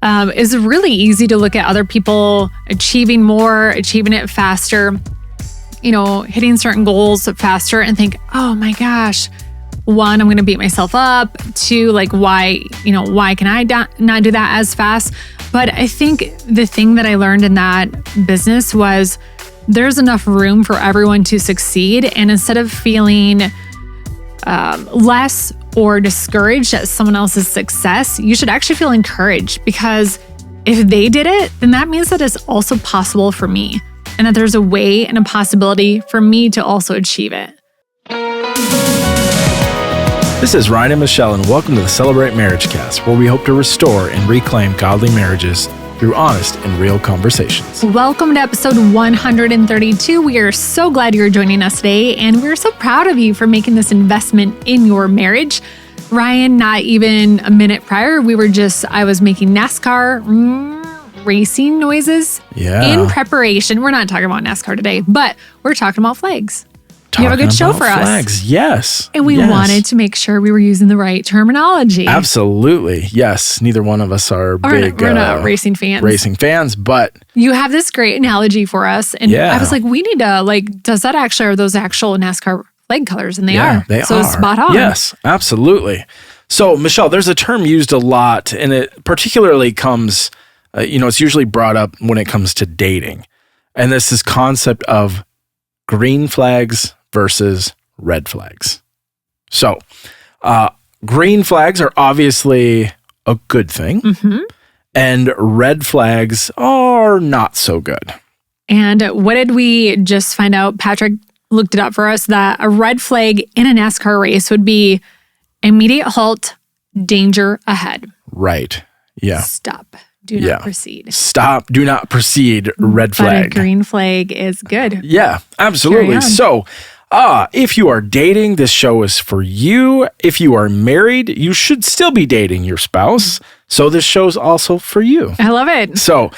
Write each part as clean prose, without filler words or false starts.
It's really easy to look at other people achieving more, achieving it faster, hitting certain goals faster and think, oh my gosh, one, I'm going to beat myself up. Two, why can I not do that as fast? But I think the thing that I learned in that business was there's enough room for everyone to succeed. And instead of feeling less or discouraged at someone else's success, you should actually feel encouraged, because if they did it, then that means that it's also possible for me, and that there's a way and a possibility for me to also achieve it. This is Ryan and Michelle, and welcome to the Celebrate MarriageCast, where we hope to restore and reclaim godly marriages through honest and real conversations. Welcome to episode 132. We are so glad you're joining us today, and we're so proud of you for making this investment in your marriage. Ryan, not even a minute prior, I was making NASCAR racing noises in preparation. We're not talking about NASCAR today, but we're talking about flags. You have a good show for flags. us. Yes. And we wanted to make sure we were using the right terminology. Absolutely. Yes. Neither one of us are big we're not racing fans. But you have this great analogy for us. And I was like, we need to, are those actual NASCAR flag colors? And they are. They so are. Spot on. Yes, absolutely. So, Michelle, there's a term used a lot, and it particularly comes, it's usually brought up when it comes to dating. And this is concept of green flags versus red flags. So, green flags are obviously a good thing, and red flags are not so good. And what did we just find out? Patrick looked it up for us, that a red flag in a NASCAR race would be immediate halt, danger ahead. Right. Yeah. Stop. Do not proceed. Stop. Do not proceed. Red flag. But a green flag is good. Yeah, absolutely. So, if you are dating, this show is for you. If you are married, you should still be dating your spouse. So this show's also for you. I love it. So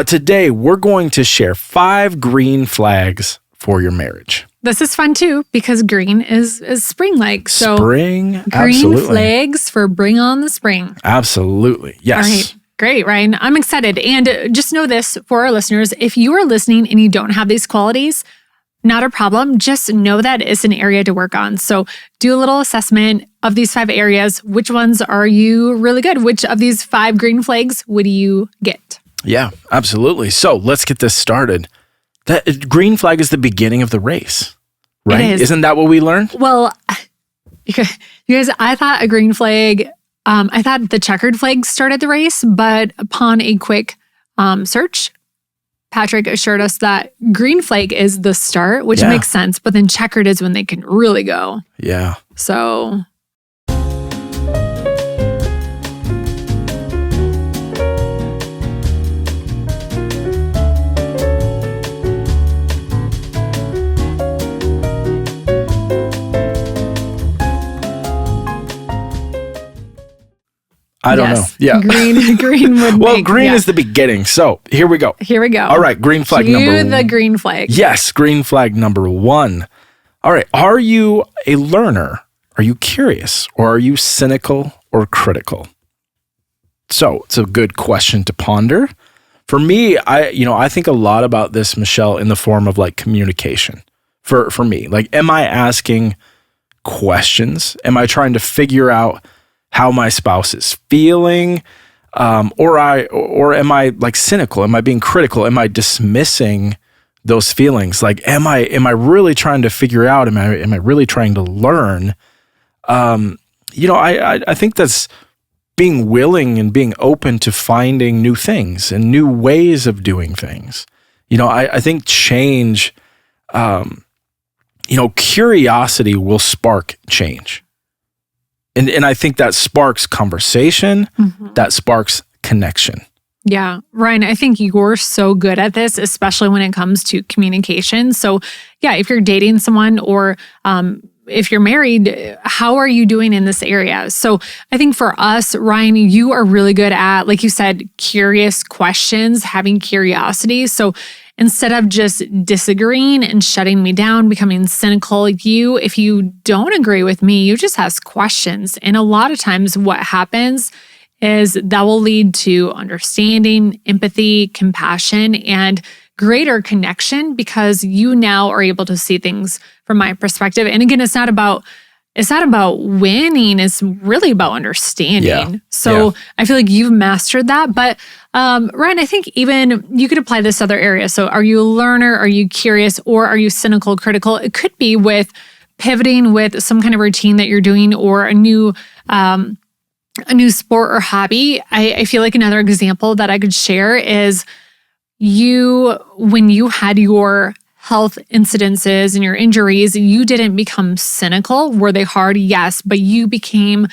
today we're going to share 5 green flags for your marriage. This is fun too, because green is spring-like. So spring, green flags for bring on the spring. Absolutely. Yes. All right. Great, Ryan. I'm excited. And just know this for our listeners, if you are listening and you don't have these qualities, not a problem. Just know that it's an area to work on. So do a little assessment of these 5 areas. Which ones are you really good? Which of these 5 green flags would you get? Yeah, absolutely. So let's get this started. That green flag is the beginning of the race, right? It is. Isn't that what we learned? Well, you guys, I thought a green flag, I thought the checkered flag started the race, but upon a quick search, Patrick assured us that green flag is the start, which makes sense, but then checkered is when they can really go. Yeah. So I don't know. Yeah. Green would well, green is the beginning. So here we go. All right. Green flag number 1. the green flag. Yes. Green flag number 1. All right. Are you a learner? Are you curious? Or are you cynical or critical? So it's a good question to ponder. For me, I think a lot about this, Michelle, in the form of communication. For me, am I asking questions? Am I trying to figure out how my spouse is feeling, or am I cynical? Am I being critical? Am I dismissing those feelings? Am I really trying to figure out? Am I really trying to learn? I think that's being willing and being open to finding new things and new ways of doing things. I think change, curiosity will spark change. And I think that sparks conversation, that sparks connection. Yeah, Ryan, I think you're so good at this, especially when it comes to communication. So yeah, if you're dating someone or if you're married, how are you doing in this area? So I think for us, Ryan, you are really good at, like you said, curious questions, having curiosity. So instead of just disagreeing and shutting me down, becoming cynical, if you don't agree with me, you just ask questions. And a lot of times what happens is that will lead to understanding, empathy, compassion, and greater connection because you now are able to see things from my perspective. And again, it's not about winning, it's really about understanding. Yeah. So I feel like you've mastered that. But Ryan, I think even you could apply this to other areas. So are you a learner? Are you curious? Or are you cynical, critical? It could be with pivoting with some kind of routine that you're doing or a new sport or hobby. I feel like another example that I could share is when you had your health incidences and your injuries, you didn't become cynical. Were they hard? Yes, but you became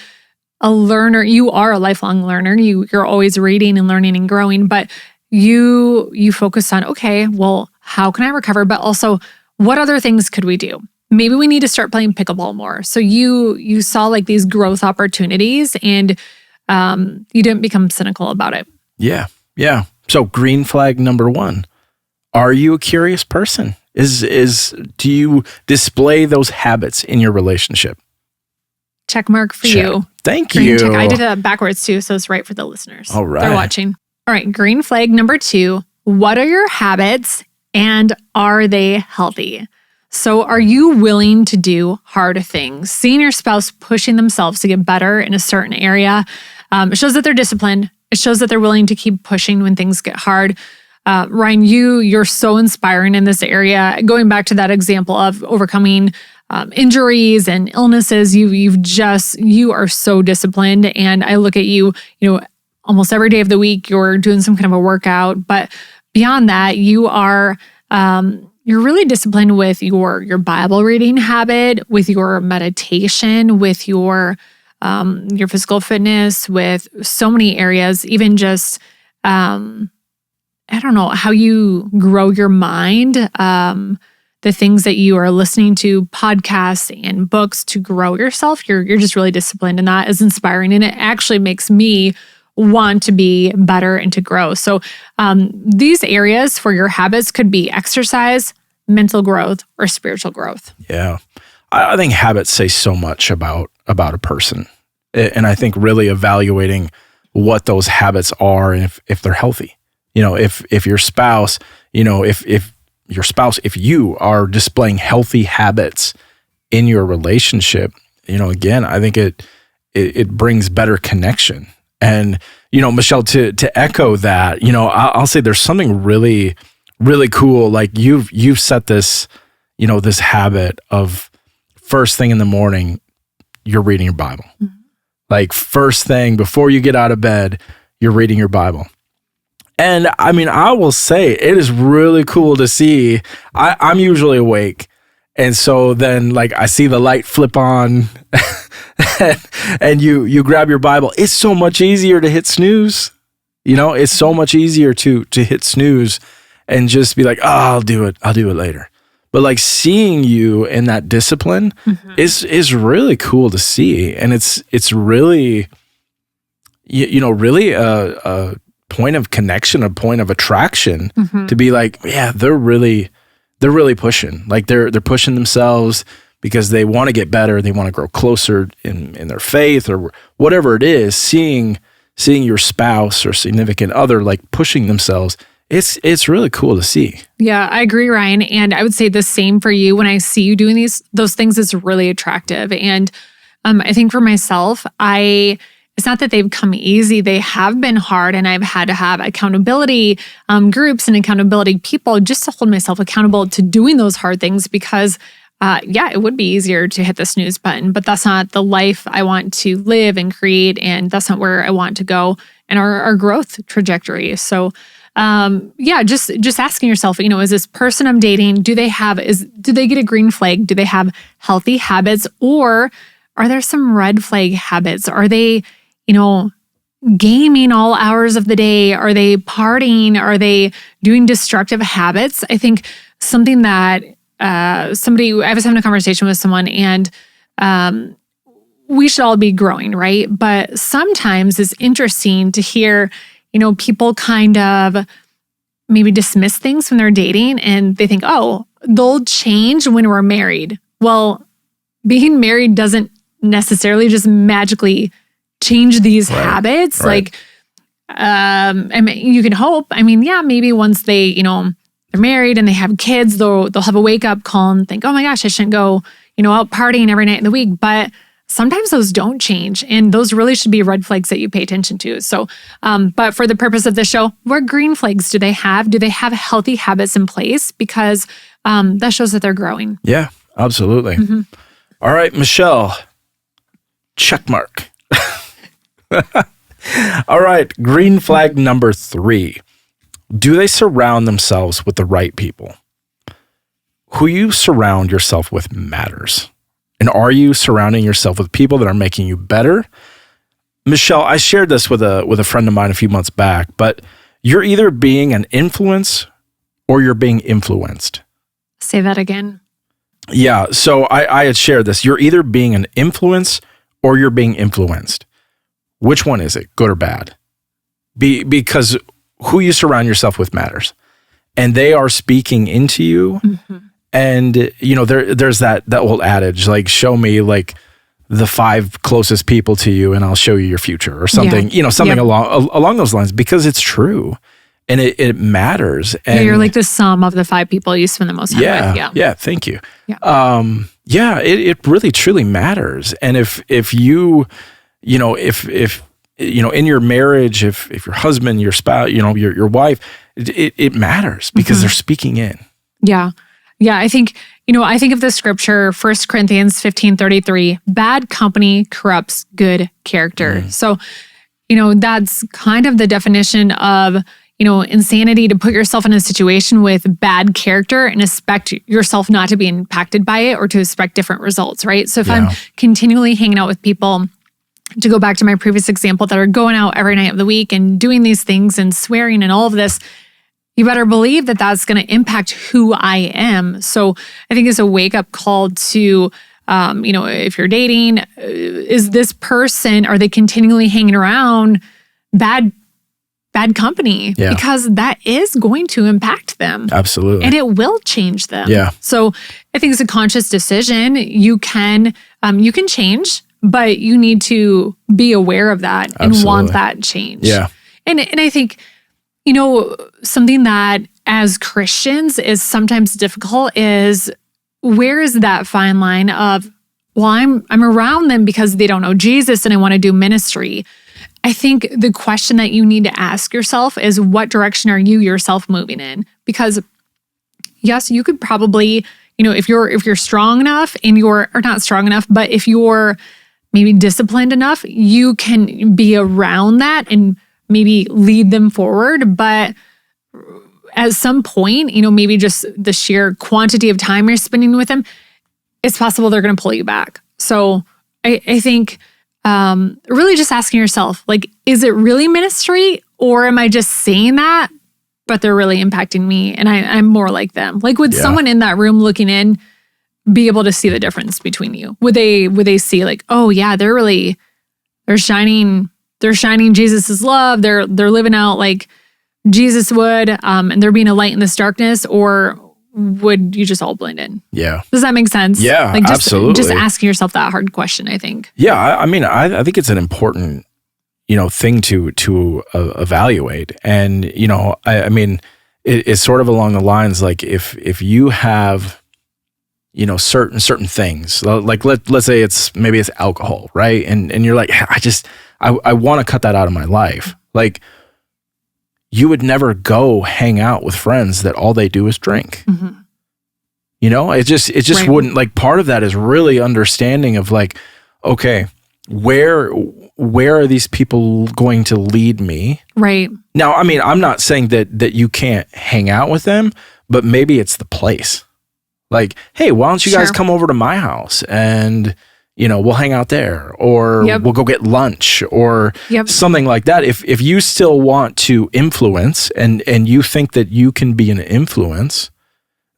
a learner. You are a lifelong learner. You're always reading and learning and growing, but you focus on, okay, well, how can I recover? But also, what other things could we do? Maybe we need to start playing pickleball more. So you saw like these growth opportunities and you didn't become cynical about it. Yeah. So green flag number 1, are you a curious person? Do you display those habits in your relationship? Check mark for you. Thank green you. Check. I did that backwards too, so it's right for the listeners. All right. They're watching. All right, green flag number 2, what are your habits and are they healthy? So are you willing to do hard things? Seeing your spouse pushing themselves to get better in a certain area, it shows that they're disciplined. It shows that they're willing to keep pushing when things get hard. Ryan, you're so inspiring in this area. Going back to that example of overcoming injuries and illnesses, you are so disciplined. And I look at you, almost every day of the week, you're doing some kind of a workout. But beyond that, you're really disciplined with your Bible reading habit, with your meditation, with your physical fitness, with so many areas, even just, I don't know, how you grow your mind, the things that you are listening to, podcasts and books to grow yourself. You're just really disciplined, and that is inspiring. And it actually makes me want to be better and to grow. So these areas for your habits could be exercise, mental growth, or spiritual growth. Yeah. I think habits say so much about a person. And I think really evaluating what those habits are and if they're healthy. If your spouse, if you are displaying healthy habits in your relationship, again, I think it brings better connection. And, Michelle, to echo that, I'll say there's something really, really cool. Like you've set this, this habit of first thing in the morning, you're reading your Bible. Mm-hmm. Like first thing before you get out of bed, you're reading your Bible. And I will say it is really cool to see. I'm usually awake. And so then like I see the light flip on and you grab your Bible. It's so much easier to hit snooze. It's so much easier to hit snooze and just be like, oh, I'll do it later. But like seeing you in that discipline is really cool to see. And it's really, really a point of connection, a point of attraction to be like, yeah, they're really pushing. Like they're pushing themselves because they want to get better. They want to grow closer in their faith or whatever it is. Seeing your spouse or significant other like pushing themselves, it's really cool to see. Yeah, I agree, Ryan. And I would say the same for you. When I see you doing those things, it's really attractive. And I think for myself, it's not that they've come easy. They have been hard, and I've had to have accountability groups and accountability people just to hold myself accountable to doing those hard things because, it would be easier to hit the snooze button, but that's not the life I want to live and create, and that's not where I want to go in our growth trajectory. So, just asking yourself, is this person I'm dating, do they get a green flag? Do they have healthy habits, or are there some red flag habits? Are they gaming all hours of the day? Are they partying? Are they doing destructive habits? I think something that I was having a conversation with someone, and we should all be growing, right? But sometimes it's interesting to hear, people kind of maybe dismiss things when they're dating and they think, oh, they'll change when we're married. Well, being married doesn't necessarily just magically change these habits. Right. Like, I mean, you can hope. I mean, yeah, maybe once they, they're married and they have kids, they'll have a wake up call and think, oh my gosh, I shouldn't go, out partying every night in the week. But sometimes those don't change. And those really should be red flags that you pay attention to. So, but for the purpose of the show, what green flags do they have? Do they have healthy habits in place? Because that shows that they're growing. Yeah, absolutely. Mm-hmm. All right, Michelle, check mark. All right, green flag number 3. Do they surround themselves with the right people? Who you surround yourself with matters. And are you surrounding yourself with people that are making you better? Michelle, I shared this with a friend of mine a few months back, but you're either being an influence or you're being influenced. Say that again. Yeah, so I had shared this. You're either being an influence or you're being influenced. Which one is it, good or bad? Because who you surround yourself with matters. And they are speaking into you. Mm-hmm. And, there's that old adage, like, show me like the 5 closest people to you and I'll show you your future or something, something along those lines, because it's true. And it matters. And you're like the sum of the 5 people you spend the most time with. Yeah. Thank you. Yeah. It really truly matters. And if you, if in your marriage, if your husband, your spouse, your wife, it matters because they're speaking in. Yeah. Yeah. I think of the scripture, 1 Corinthians 15:33, bad company corrupts good character. So, that's kind of the definition of, insanity, to put yourself in a situation with bad character and expect yourself not to be impacted by it or to expect different results, right? So if I'm continually hanging out with people, to go back to my previous example, that are going out every night of the week and doing these things and swearing and all of this, you better believe that that's going to impact who I am. So I think it's a wake-up call to, if you're dating, is this person, are they continually hanging around bad company? Yeah. Because that is going to impact them. Absolutely. And it will change them. Yeah. So I think it's a conscious decision. You can change, but you need to be aware of that and want that change. Yeah. And I think, something that as Christians is sometimes difficult is, where is that fine line of, well, I'm around them because they don't know Jesus and I want to do ministry. I think the question that you need to ask yourself is, what direction are you yourself moving in? Because yes, you could probably, if you're strong enough or not strong enough, but if you're maybe disciplined enough, you can be around that and maybe lead them forward. But at some point, maybe just the sheer quantity of time you're spending with them, it's possible they're going to pull you back. So I think really just asking yourself, like, is it really ministry, or am I just saying that, but they're really impacting me and I'm more like them? Like, would someone in that room looking in be able to see the difference between you? Would they see like, oh yeah, they're shining Jesus's love. They're living out like Jesus would, and they're being a light in this darkness, or would you just all blend in? Yeah. Does that make sense? Yeah, like absolutely. Just asking yourself that hard question, I think. Yeah, I mean, I think it's an important, thing to evaluate. And, I mean, it's sort of along the lines, like if you have, certain things, like let's say it's alcohol, right? And you're like, I want to cut that out of my life. Like, you would never go hang out with friends that all they do is drink. Mm-hmm. It just wouldn't, like, part of that is really understanding of like, okay, where are these people going to lead me? Right. Now, I mean, I'm not saying that you can't hang out with them, but maybe it's the place. Like, hey, why don't you guys come over to my house and, we'll hang out there, or we'll go get lunch, or something like that. If you still want to influence and you think that you can be an influence,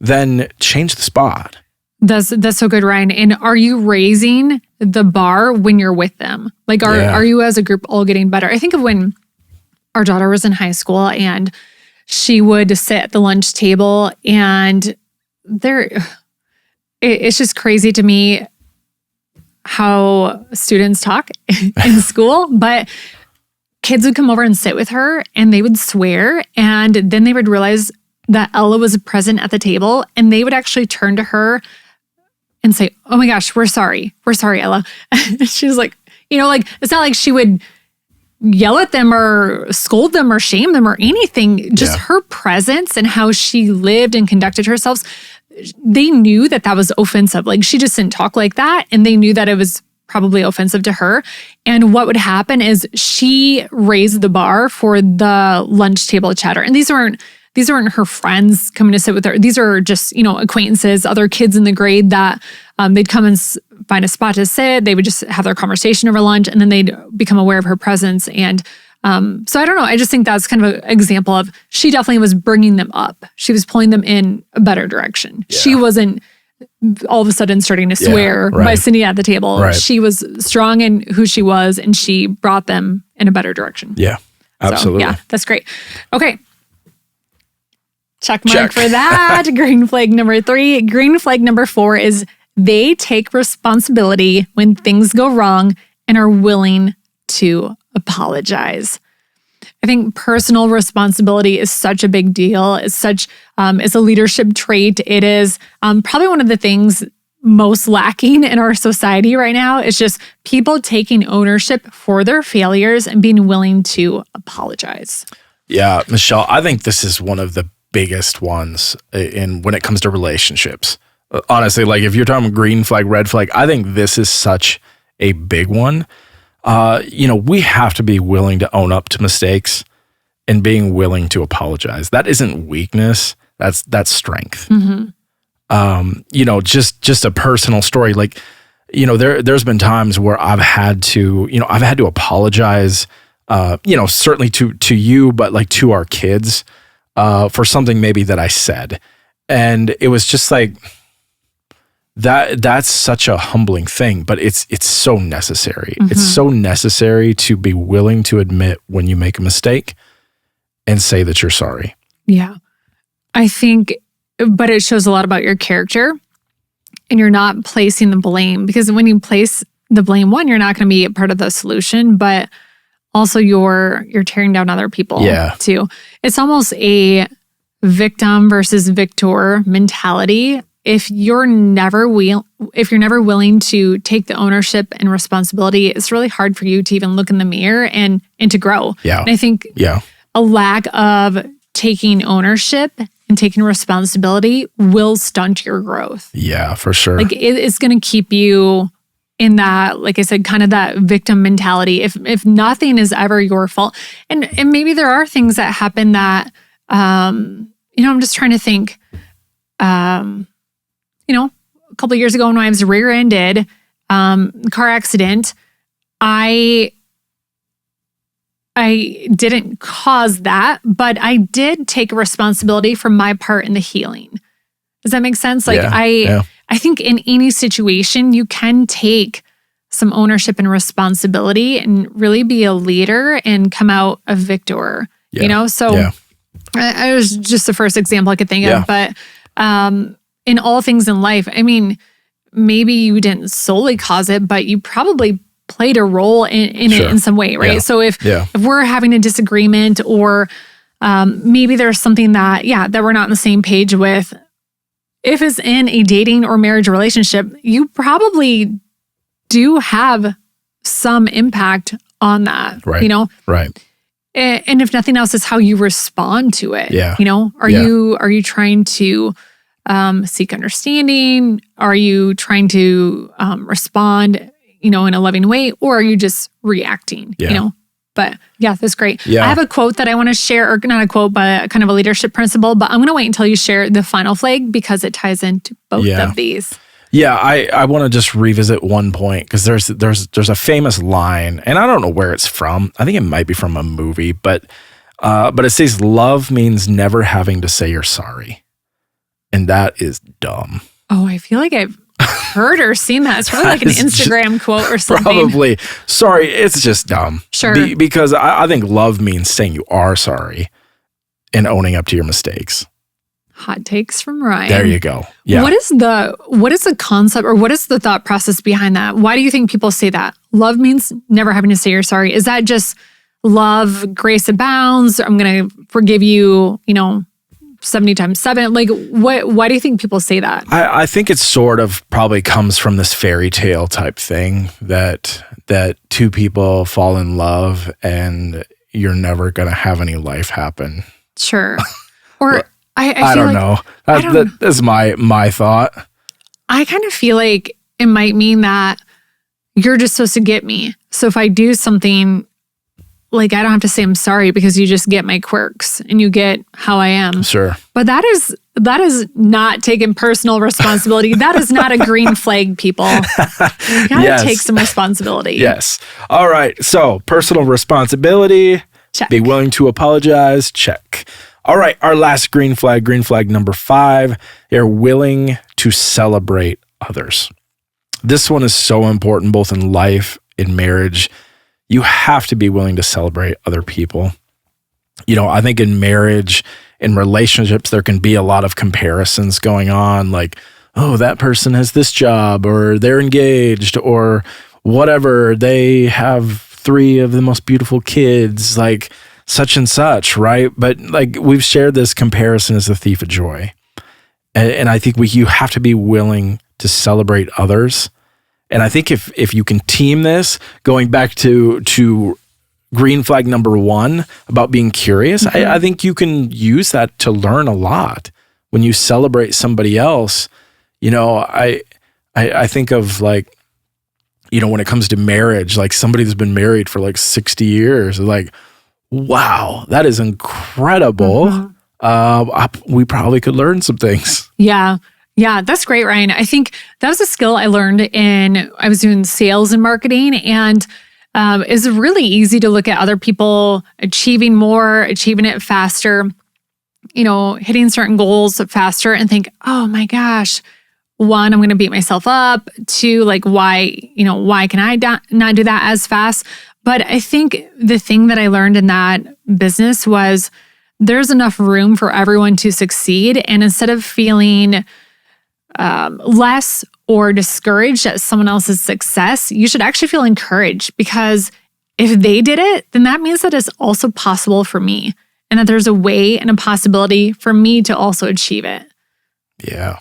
then change the spot. That's so good, Ryan. And are you raising the bar when you're with them? Like, are you as a group all getting better? I think of when our daughter was in high school and she would sit at the lunch table, and it's just crazy to me how students talk in school, but kids would come over and sit with her and they would swear. And then they would realize that Ella was present at the table, and they would actually turn to her and say, "Oh my gosh, we're sorry. We're sorry, Ella." She was like, it's not like she would yell at them or scold them or shame them or anything. Just her presence and how she lived and conducted herself. They knew that was offensive. Like, she just didn't talk like that. And they knew that it was probably offensive to her. And what would happen is she raised the bar for the lunch table chatter. And these aren't her friends coming to sit with her. These are just, acquaintances, other kids in the grade that they'd come and find a spot to sit. They would just have their conversation over lunch, and then they'd become aware of her presence. And so I don't know. I just think that's kind of an example of, she definitely was bringing them up. She was pulling them in a better direction. Yeah. She wasn't all of a sudden starting to swear by sitting at the table. Right. She was strong in who she was, and she brought them in a better direction. Yeah, absolutely. So, yeah, that's great. Okay. Check mark for that. Green flag number 3. Green flag number 4 is they take responsibility when things go wrong and are willing to apologize. I think personal responsibility is such a big deal. It's a leadership trait. It is probably one of the things most lacking in our society right now. Is just people taking ownership for their failures and being willing to apologize. Yeah, Michelle, I think this is one of the biggest ones when it comes to relationships. Honestly, like, if you're talking green flag, red flag, I think this is such a big one. We have to be willing to own up to mistakes and being willing to apologize. That isn't weakness. That's strength. Mm-hmm. Just a personal story. Like, there's been times where I've had to apologize, certainly to you, but like to our kids, for something maybe that I said. And it was just like, that's such a humbling thing, but it's so necessary. Mm-hmm. It's so necessary to be willing to admit when you make a mistake and say that you're sorry. Yeah. I think, but it shows a lot about your character, and you're not placing the blame, because when you place the blame, one, you're not going to be a part of the solution, but also you're tearing down other people too. It's almost a victim versus victor mentality. If you're never willing to take the ownership and responsibility, it's really hard for you to even look in the mirror and to grow. Yeah. And I think a lack of taking ownership and taking responsibility will stunt your growth. Yeah, for sure. Like, it's going to keep you in that, like I said, kind of that victim mentality. If nothing is ever your fault, and maybe there are things that happen that, I'm just trying to think, a couple of years ago when I was rear-ended, car accident, I didn't cause that, but I did take responsibility for my part in the healing. Does that make sense? Like, I think in any situation, you can take some ownership and responsibility and really be a leader and come out a victor, So I was just the first example I could think of, but in all things in life, I mean, maybe you didn't solely cause it, but you probably played a role in it in some way, right? Yeah. So if we're having a disagreement, or maybe there's something that we're not on the same page with, if it's in a dating or marriage relationship, you probably do have some impact on that, right? Right. And if nothing else, it's how you respond to it. Yeah. Are you trying to seek understanding? Are you trying to respond, in a loving way, or are you just reacting? But that's great. Yeah. I have a quote that I want to share, or not a quote, but kind of a leadership principle. But I'm going to wait until you share the final flag, because it ties into both of these. Yeah, I want to just revisit one point, because there's a famous line, and I don't know where it's from. I think it might be from a movie, but it says, "Love means never having to say you're sorry," and that is dumb. Oh, I feel like I've heard or seen that. It's probably like an Instagram quote or something. Probably. Sorry, it's just dumb. Sure. Because I think love means saying you are sorry and owning up to your mistakes. Hot takes from Ryan. There you go. Yeah. What is the concept, or what is the thought process behind that? Why do you think people say that? Love means never having to say you're sorry. Is that just love, grace abounds? I'm going to forgive you, 70 times 7. Like, why do you think people say that? I think it sort of probably comes from this fairy tale type thing that two people fall in love and you're never going to have any life happen. Sure. Or I don't know. That's my thought. I kind of feel like it might mean that you're just supposed to get me. So if I do something, like, I don't have to say I'm sorry because you just get my quirks and you get how I am. Sure. But that is not taking personal responsibility. That is not a green flag, people. You gotta take some responsibility. Yes. All right. So personal responsibility. Check. Be willing to apologize. Check. All right. Our last green flag number 5. They're willing to celebrate others. This one is so important, both in life, in marriage. You have to be willing to celebrate other people. I think in marriage, in relationships, there can be a lot of comparisons going on, like, oh, that person has this job, or they're engaged, or whatever. They have 3 of the most beautiful kids, like such and such, right? But like we've shared, this comparison is the thief of joy. And I think you have to be willing to celebrate others. And I think if you can team this, going back to green flag number 1 about being curious, I think you can use that to learn a lot. When you celebrate somebody else, I think of, like, when it comes to marriage, like somebody that's been married for like 60 years, like, wow, that is incredible. We probably could learn some things. Yeah. Yeah, that's great, Ryan. I think that was a skill I learned I was doing sales and marketing, and it's really easy to look at other people achieving more, achieving it faster, hitting certain goals faster, and think, oh my gosh, 1, I'm going to beat myself up. 2, like, why can I not do that as fast? But I think the thing that I learned in that business was there's enough room for everyone to succeed. And instead of feeling less or discouraged at someone else's success, you should actually feel encouraged, because if they did it, then that means that it's also possible for me, and that there's a way and a possibility for me to also achieve it. Yeah.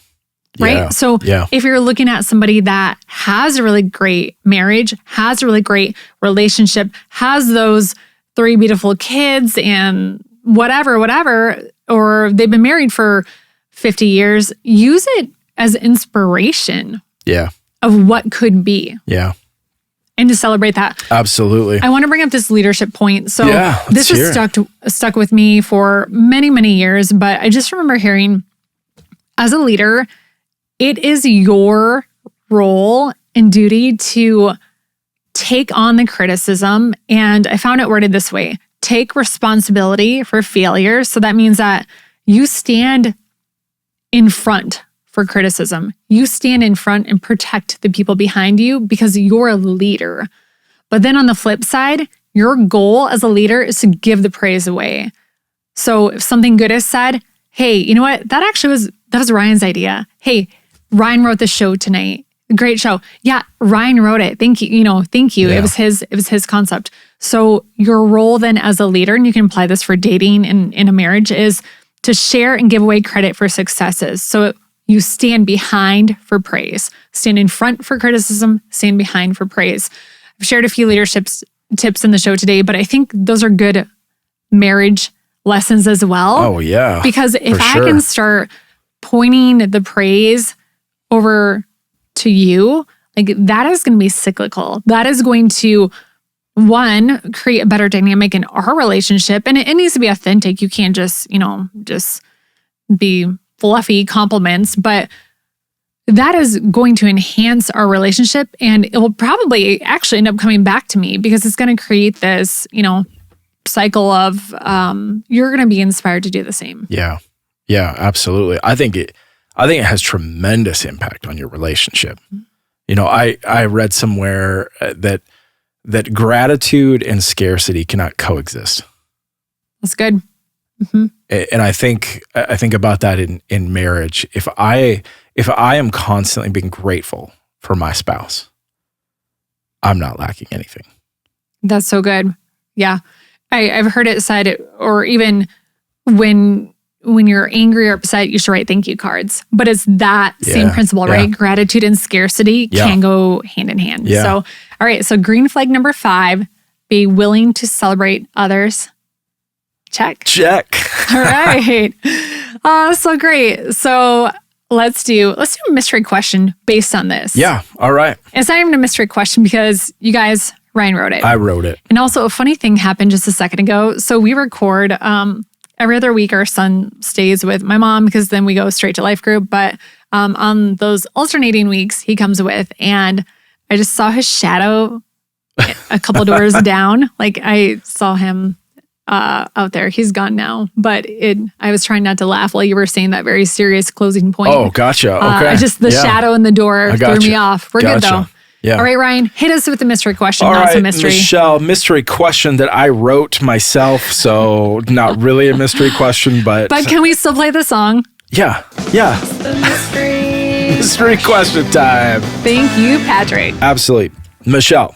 Right? Yeah. So if you're looking at somebody that has a really great marriage, has a really great relationship, has those 3 beautiful kids and whatever, or they've been married for 50 years, use it as inspiration of what could be. Yeah. And to celebrate that. Absolutely. I want to bring up this leadership point. So this has stuck with me for many, many years, but I just remember hearing, as a leader, it is your role and duty to take on the criticism. And I found it worded this way: take responsibility for failure. So that means that you stand in front for criticism. You stand in front and protect the people behind you because you're a leader. But then on the flip side, your goal as a leader is to give the praise away. So if something good is said, hey, you know what? That was Ryan's idea. Hey, Ryan wrote the show tonight. Great show. Yeah, Ryan wrote it. Thank you. Thank you. Yeah. It was his concept. So your role then as a leader, and you can apply this for dating and in a marriage, is to share and give away credit for successes. So you stand behind for praise. Stand in front for criticism, stand behind for praise. I've shared a few leadership tips in the show today, but I think those are good marriage lessons as well. Oh, yeah. Because if I can start pointing the praise over to you, like, that is going to be cyclical. That is going to, 1, create a better dynamic in our relationship. And it needs to be authentic. You can't just be fluffy compliments, but that is going to enhance our relationship, and it will probably actually end up coming back to me, because it's going to create this, cycle of you're going to be inspired to do the same. Yeah. Yeah, absolutely. I think it has tremendous impact on your relationship. I read somewhere that gratitude and scarcity cannot coexist. That's good. Mm-hmm. And I think about that in marriage. If I am constantly being grateful for my spouse, I'm not lacking anything. That's so good. Yeah. I've heard it said, or even when you're angry or upset, you should write thank you cards. But it's that same principle, right? Gratitude and scarcity can go hand in hand. Yeah. So, all right. So green flag number 5, be willing to celebrate others. Check. Check. All right. So great. So let's do a mystery question based on this. Yeah. All right. It's not even a mystery question because you guys, Ryan wrote it. I wrote it. And also a funny thing happened just a second ago. So we record every other week. Our son stays with my mom because then we go straight to life group. But on those alternating weeks, he comes with, and I just saw his shadow a couple doors down. Like I saw him out there. He's gone now, but I was trying not to laugh while you were saying that very serious closing point. Oh, gotcha. Okay. The shadow in the door threw me off. We're good though. Yeah. All right, Ryan, hit us with the mystery question. All not right, so mystery. Michelle, mystery question that I wrote myself. So not really a mystery question, but can we still play the song? Yeah. The Mystery question time. Thank you, Patrick. Absolutely. Michelle,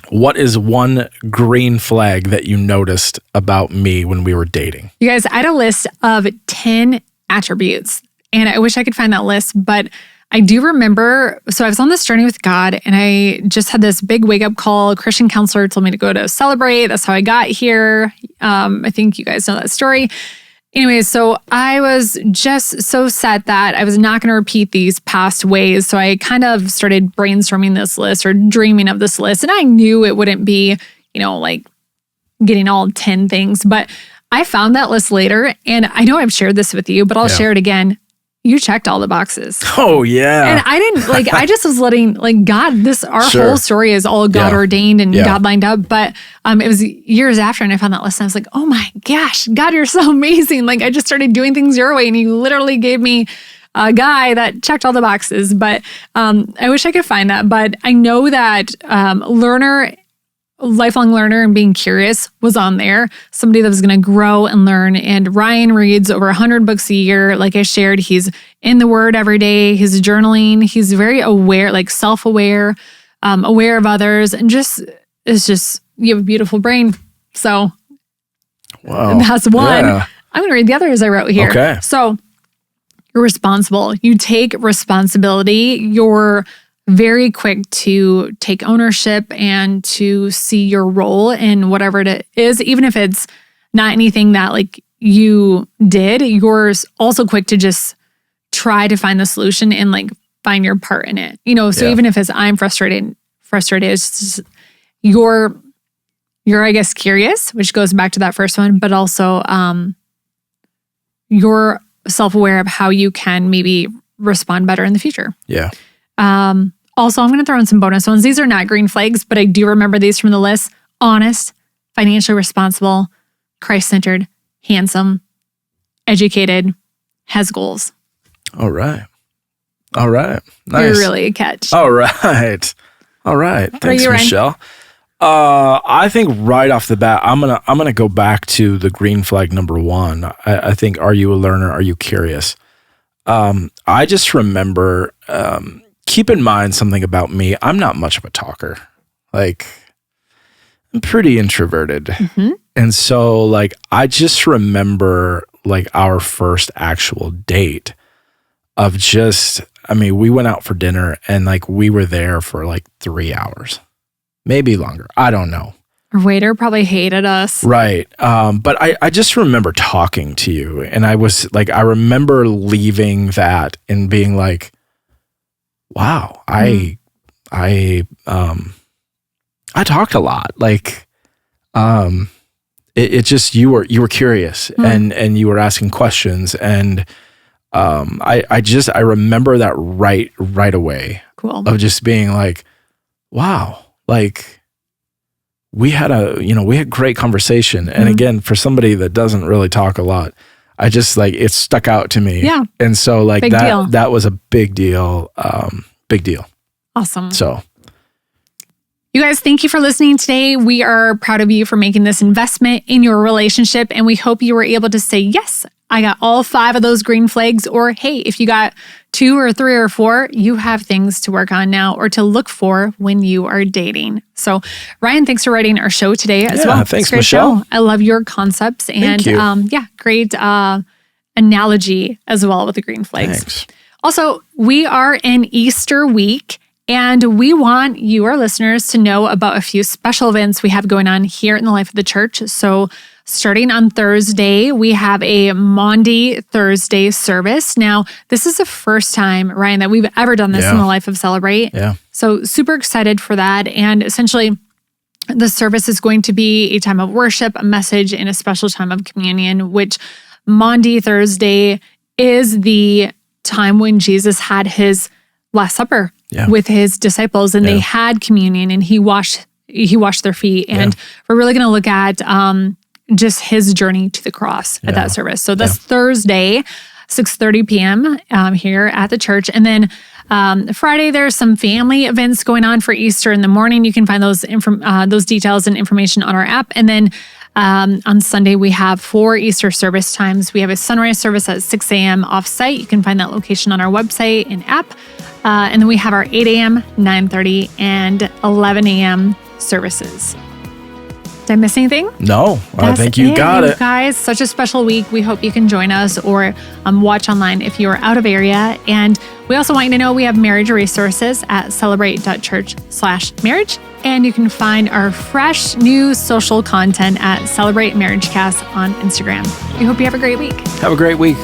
what is one green flag that you noticed about me when we were dating? You guys, I had a list of 10 attributes, and I wish I could find that list, but I do remember, so I was on this journey with God, and I just had this big wake-up call. A Christian counselor told me to go to Celebrate. That's how I got here. I think you guys know that story. Anyway, so I was just so set that I was not going to repeat these past ways. So I kind of started brainstorming this list or dreaming of this list. And I knew it wouldn't be, like getting all 10 things. But I found that list later. And I know I've shared this with you, but I'll share it again. You checked all the boxes. Oh, yeah. And I didn't, I just was letting, God, our whole story is all God ordained and God lined up. But it was years after, and I found that list, and I was like, oh my gosh, God, you're so amazing. I just started doing things your way, and you literally gave me a guy that checked all the boxes. But I wish I could find that. But I know that lifelong learner and being curious was on there. Somebody that was going to grow and learn. And Ryan reads over 100 books a year. Like I shared, he's in the Word every day. He's journaling. He's very aware, self-aware, aware of others, and you have a beautiful brain. So that's one. Yeah. I'm going to read the others I wrote here. Okay. So you're responsible. You take responsibility. You're very quick to take ownership and to see your role in whatever it is, even if it's not anything that you did. You're also quick to just try to find the solution and find your part in it. So even if I'm frustrated, it's just you're I guess curious, which goes back to that first one, but also you're self-aware of how you can maybe respond better in the future. Yeah. Also, I'm going to throw in some bonus ones. These are not green flags, but I do remember these from the list. Honest, financially responsible, Christ-centered, handsome, educated, has goals. All right. Nice. You're really a catch. All right. Thanks, you, Michelle. I think right off the bat, I'm gonna go back to the green flag number 1. I think, are you a learner? Are you curious? I just remember, keep in mind something about me. I'm not much of a talker. I'm pretty introverted. Mm-hmm. And so I just remember our first actual date of we went out for dinner and we were there for 3 hours, maybe longer. I don't know. Our waiter probably hated us. Right. But I just remember talking to you, and I was I remember leaving that and being wow, I talked a lot. It just, you were curious and you were asking questions, and I remember that right away. Cool. Of just being wow, we had great conversation. And again, for somebody that doesn't really talk a lot, I just it stuck out to me. Yeah. And so big deal. that was a big deal. Big deal. Awesome. So You guys, thank you for listening today. We are proud of you for making this investment in your relationship, and we hope you were able to say, yes, I got all 5 of those green flags, or hey, if you got 2 or 3 or 4, you have things to work on now or to look for when you are dating. So Ryan, thanks for writing our show today as well. Thanks, Michelle. Show. I love your concepts and great analogy as well with the green flags. Thanks. Also, we are in Easter week, and we want you, our listeners, to know about a few special events we have going on here in the life of the church. So starting on Thursday, we have a Maundy Thursday service. Now, this is the first time, Ryan, that we've ever done this in the life of Celebrate. Yeah. So super excited for that. And essentially, the service is going to be a time of worship, a message, and a special time of communion, which Maundy Thursday is the time when Jesus had his Last Supper with his disciples, and they had communion, and he washed their feet. And we're really going to look at just his journey to the cross at that service. So that's Thursday, 6:30 p.m. Here at the church. And then Friday, there's some family events going on for Easter in the morning. You can find those details and information on our app. And then on Sunday, we have 4 Easter service times. We have a sunrise service at 6 a.m. off-site. You can find that location on our website and app. And then we have our 8 a.m., 9:30, and 11 a.m. services. Did I miss anything? No, I think you got it. Guys, such a special week. We hope you can join us or watch online if you are out of area. And we also want you to know we have marriage resources at Celebrate.church/marriage. And you can find our fresh new social content at Celebrate MarriageCast on Instagram. We hope you have a great week. Have a great week.